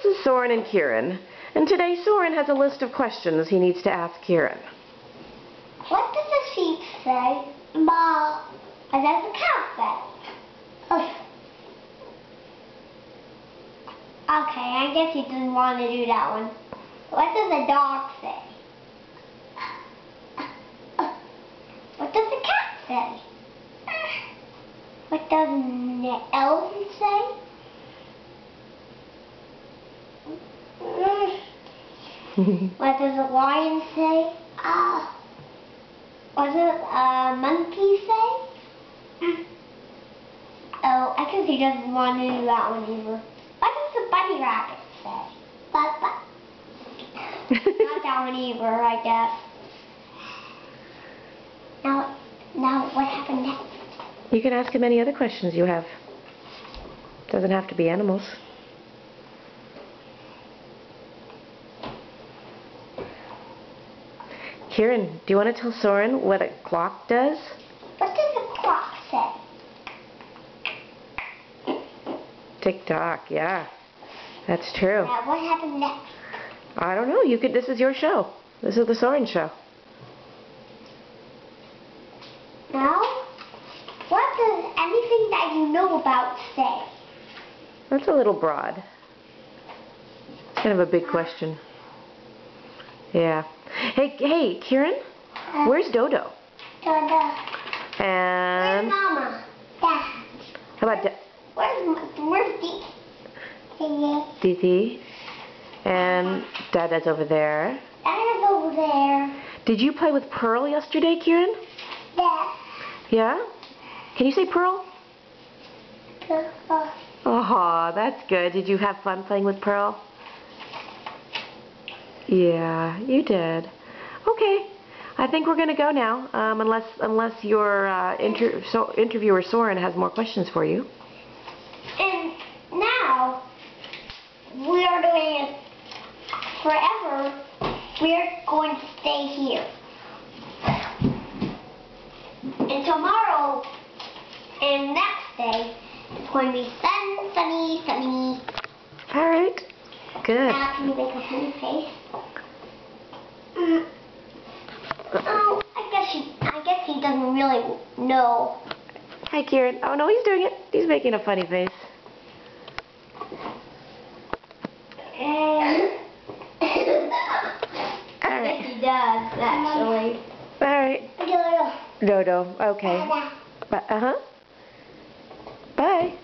This is Soren and Kieran, and today Soren has a list of questions he needs to ask Kieran. What does the sheep say? Ma. What does the cow say? Oh. Okay, I guess he doesn't want to do that one. What does the dog say? What does the cat say? What does the elephant say? What does a lion say? What does a monkey say? Oh, I guess he doesn't want to do that one either. What does the bunny rabbit say? Not that one either, I guess. Now what happened next? You can ask him any other questions you have. Doesn't have to be animals. Kieran, do you want to tell Soren what a clock does? What does a clock say? Tick-tock, yeah. That's true. Now what happened next? I don't know. This is your show. This is the Soren show. Now, what does anything that you know about say? That's a little broad. Kind of a big question. Yeah. Hey, Kieran, where's Dodo? Dodo. And where's Mama? Dad. How about Where's Dee? Dee? And Dada's over there. Dada's over there. Did you play with Pearl yesterday, Kieran? Yeah. Yeah? Can you say Pearl? Oh, that's good. Did you have fun playing with Pearl? Yeah, you did. Okay, I think we're going to go now, unless your interviewer Soren has more questions for you. And now, we are doing it forever. We're going to stay here. And tomorrow and next day, it's going to be sunny. All right, good. Now, can you make a funny face? Oh, I guess he doesn't really know. Hi, Kieran. Oh, no, he's doing it. He's making a funny face. And All right. he does, actually. All right. Dodo. Okay. Bye.